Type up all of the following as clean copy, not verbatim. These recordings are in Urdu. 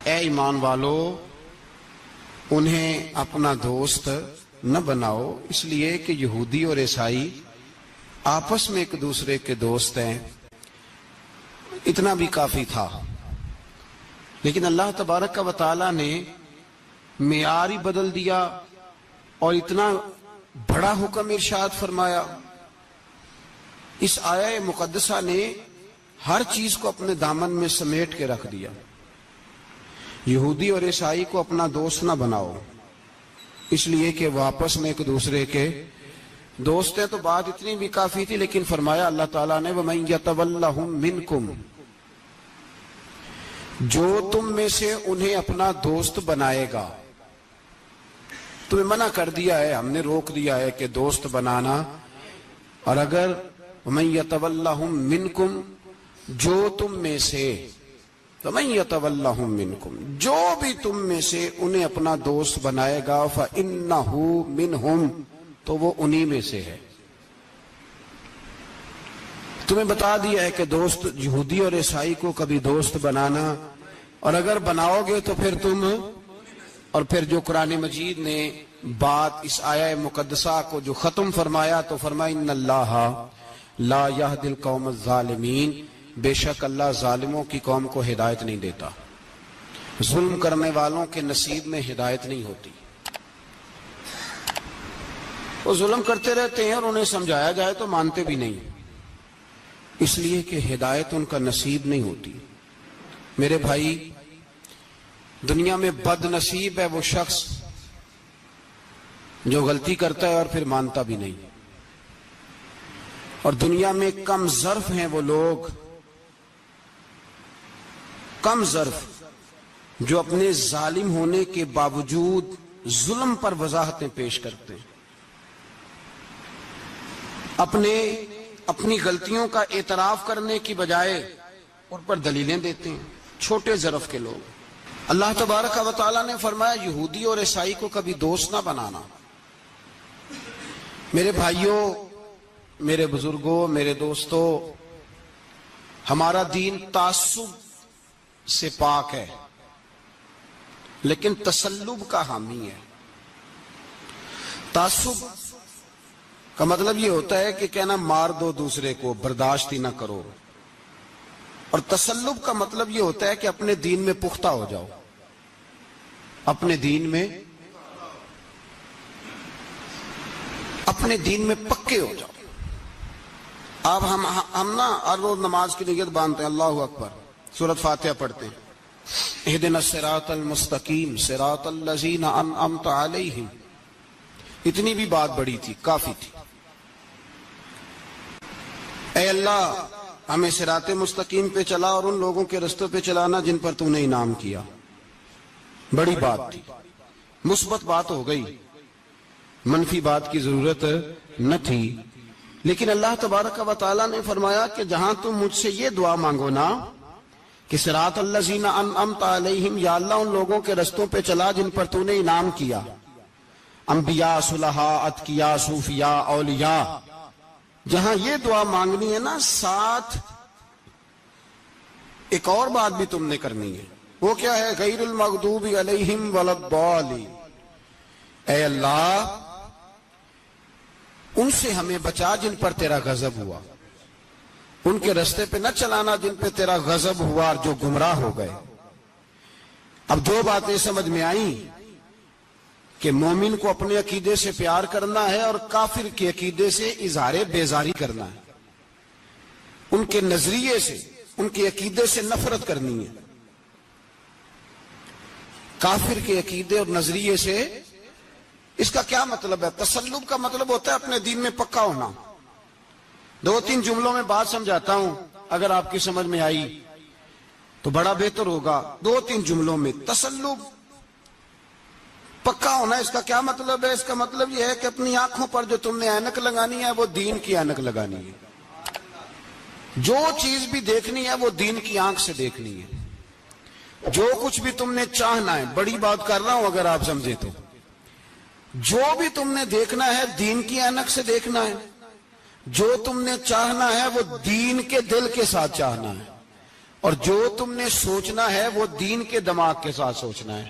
اے ایمان والو انہیں اپنا دوست نہ بناؤ، اس لیے کہ یہودی اور عیسائی آپس میں ایک دوسرے کے دوست ہیں۔ اتنا بھی کافی تھا، لیکن اللہ تبارک و تعالی نے معیار ہی بدل دیا اور اتنا بڑا حکم ارشاد فرمایا۔ اس آیہ مقدسہ نے ہر چیز کو اپنے دامن میں سمیٹ کے رکھ دیا۔ یہودی اور عیسائی کو اپنا دوست نہ بناؤ، اس لیے کہ وہ آپس میں ایک دوسرے کے دوست ہیں۔ تو بات اتنی بھی کافی تھی، لیکن فرمایا اللہ تعالیٰ نے وَمَن يَتَوَلَّهُم مِّنكُمْ، جو تم میں سے انہیں اپنا دوست بنائے گا۔ تمہیں منع کر دیا ہے، ہم نے روک دیا ہے کہ دوست بنانا، اور اگر وَمَن يَتَوَلَّهُم مِّنكُمْ، جو تم میں سے، وَمَن يَتَوَلَّهُم مِّنكُمْ، جو بھی تم میں سے انہیں اپنا دوست بنائے گا فَإِنَّهُ مِنْهُمْ، تو وہ انہی میں سے ہے۔ تمہیں بتا دیا ہے کہ دوست یہودی اور عیسائی کو کبھی دوست بنانا، اور اگر بناؤ گے تو پھر تم، اور پھر جو قرآن مجید نے بات اس آیہ مقدسہ کو جو ختم فرمایا تو فرمایا ان اللہ لا یہدی القوم الظالمین، بے شک اللہ ظالموں کی قوم کو ہدایت نہیں دیتا، ظلم کرنے والوں کے نصیب میں ہدایت نہیں ہوتی۔ وہ ظلم کرتے رہتے ہیں اور انہیں سمجھایا جائے تو مانتے بھی نہیں، اس لیے کہ ہدایت ان کا نصیب نہیں ہوتی۔ میرے بھائی، دنیا میں بد نصیب ہے وہ شخص جو غلطی کرتا ہے اور پھر مانتا بھی نہیں، اور دنیا میں کم ظرف ہیں وہ لوگ، کم ظرف جو اپنے ظالم ہونے کے باوجود ظلم پر وضاحتیں پیش کرتے ہیں، اپنی غلطیوں کا اعتراف کرنے کی بجائے ان پر دلیلیں دیتے ہیں، چھوٹے ظرف کے لوگ۔ اللہ تبارک و تعالیٰ نے فرمایا یہودی اور عیسائی کو کبھی دوست نہ بنانا۔ میرے بھائیوں، میرے بزرگوں، میرے دوستوں، ہمارا دین تعصب سے پاک ہے، لیکن تسلب کا حامی ہے۔ تعصب کا مطلب یہ ہوتا ہے کہ کہنا مار دو دوسرے کو، برداشت ہی نہ کرو، اور تسلب کا مطلب یہ ہوتا ہے کہ اپنے دین میں پختہ ہو جاؤ، اپنے دین میں پکے ہو جاؤ۔ اب ہم نا ہر روز نماز کی نیت باندھتے ہیں، اللہ اکبر، سورۃ فاتحہ پڑھتے ہیں، اہدنا الصراط المستقیم صراط الذین انعمت علیہم، اتنی بھی بات بڑی تھی، کافی تھی۔ اے اللہ ہمیں صراط مستقیم پہ چلا اور ان لوگوں کے رستوں پہ چلانا جن پر تو نے انعام کیا، بڑی بات تھی، مثبت بات ہو گئی، منفی بات کی ضرورت نہ تھی۔ لیکن اللہ تبارک و تعالیٰ نے فرمایا کہ جہاں تم مجھ سے یہ دعا مانگو نا کہ صراط الذین انعمت علیہم، یا اللہ ان لوگوں کے رستوں پہ چلا جن پر تو نے انعام کیا، انبیاء، صلحاء، اتقیاء، صوفیاء، اولیاء، جہاں یہ دعا مانگنی ہے نا، ساتھ ایک اور بات بھی تم نے کرنی ہے۔ وہ کیا ہے؟ غیر المغضوب علیہم ولا الضالین، اے اللہ ان سے ہمیں بچا جن پر تیرا غضب ہوا، ان کے رستے پہ نہ چلانا جن پہ تیرا غضب ہوا اور جو گمراہ ہو گئے۔ اب دو باتیں سمجھ میں آئیں کہ مومن کو اپنے عقیدے سے پیار کرنا ہے اور کافر کے عقیدے سے اظہار بیزاری کرنا ہے، ان کے نظریے سے، ان کے عقیدے سے نفرت کرنی ہے۔ کافر کے عقیدے اور نظریے سے، اس کا کیا مطلب ہے؟ تسلب کا مطلب ہوتا ہے اپنے دین میں پکا ہونا۔ دو تین جملوں میں بات سمجھاتا ہوں، اگر آپ کی سمجھ میں آئی تو بڑا بہتر ہوگا۔ دو تین جملوں میں تسلب، پکا ہونا، اس کا کیا مطلب ہے؟ اس کا مطلب یہ ہے کہ اپنی آنکھوں پر جو تم نے اینک لگانی ہے وہ دین کی اینک لگانی ہے، جو چیز بھی دیکھنی ہے وہ دین کی آنکھ سے دیکھنی ہے، جو کچھ بھی تم نے چاہنا ہے، بڑی بات کر رہا ہوں اگر آپ سمجھے تو، جو بھی تم نے دیکھنا ہے دین کی اینک سے دیکھنا ہے، جو تم نے چاہنا ہے وہ دین کے دل کے ساتھ چاہنا ہے، اور جو تم نے سوچنا ہے وہ دین کے دماغ کے ساتھ سوچنا ہے.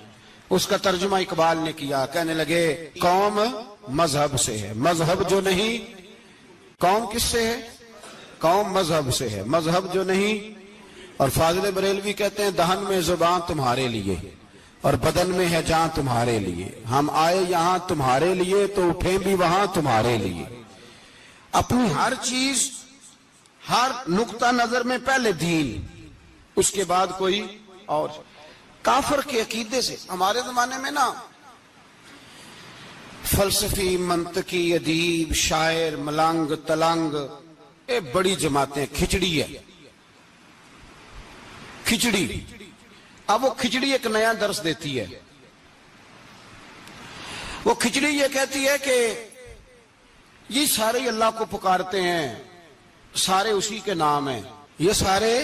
اس کا ترجمہ اقبال نے کیا, کہنے لگے قوم مذہب سے ہے, مذہب جو نہیں. قوم کس سے ہے؟ قوم مذہب سے ہے, مذہب جو نہیں. اور فاضل بریلوی کہتے ہیں دہن میں زبان تمہارے لیے اور بدن میں ہے جان تمہارے لیے. ہم آئے یہاں تمہارے لیے تو اٹھیں بھی وہاں تمہارے لیے. اپنی ہر چیز, ہر نقطہ نظر میں پہلے دین, اس کے بعد کوئی اور. کافر کے عقیدے سے ہمارے زمانے میں نا فلسفی, منطقی, ادیب, شاعر, ملنگ, تلنگ, یہ بڑی جماعتیں. کھچڑی ہے, کھچڑی. اب وہ کھچڑی ایک نیا درس دیتی ہے. وہ کھچڑی یہ کہتی ہے کہ یہ سارے اللہ کو پکارتے ہیں, سارے اسی کے نام ہیں. یہ سارے,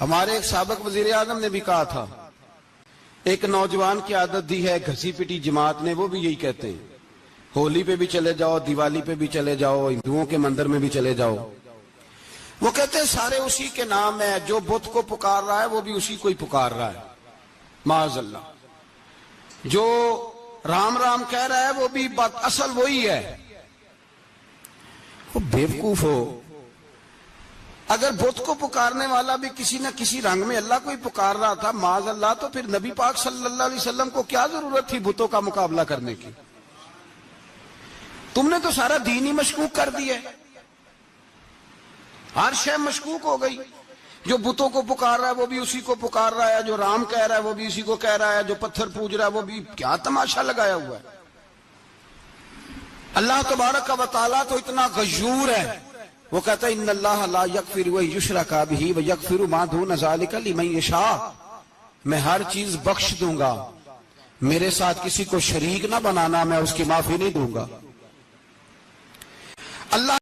ہمارے ایک سابق وزیر اعظم نے بھی کہا تھا, ایک نوجوان کی عادت دی ہے گھسی پٹی جماعت نے, وہ بھی یہی کہتے ہیں. ہولی پہ بھی چلے جاؤ, دیوالی پہ بھی چلے جاؤ, ہندوؤں کے مندر میں بھی چلے جاؤ, وہ کہتے ہیں سارے اسی کے نام ہے. جو بت کو پکار رہا ہے وہ بھی اسی کو ہی پکار رہا ہے, معاذ اللہ. جو رام رام کہہ رہا ہے وہ بھی بات اصل وہی ہے. وہ بیوقوف ہو. اگر بت کو پکارنے والا بھی کسی نہ کسی رنگ میں اللہ کو ہی پکار رہا تھا, معاذ اللہ, تو پھر نبی پاک صلی اللہ علیہ وسلم کو کیا ضرورت تھی بتوں کا مقابلہ کرنے کی؟ تم نے تو سارا دین ہی مشکوک کر دیا ہے. ہر شے مشکوک ہو گئی. جو بتوں کو پکار رہا ہے وہ بھی اسی کو پکار رہا ہے, جو رام کہہ رہا ہے وہ بھی اسی کو کہہ رہا ہے, جو پتھر پوج رہا ہے وہ بھی. کیا تماشا لگایا ہوا ہے. اللہ تبارک و تعالیٰ تو اتنا غیور ہے, وہ کہتا ہے ان اللہ لا یغفر ان یشرک بہ ویغفر ما دون ذلک لمن یشاء. میں ہر چیز بخش دوں گا, میرے ساتھ کسی کو شریک نہ بنانا, میں اس کی معافی نہیں دوں گا. اللہ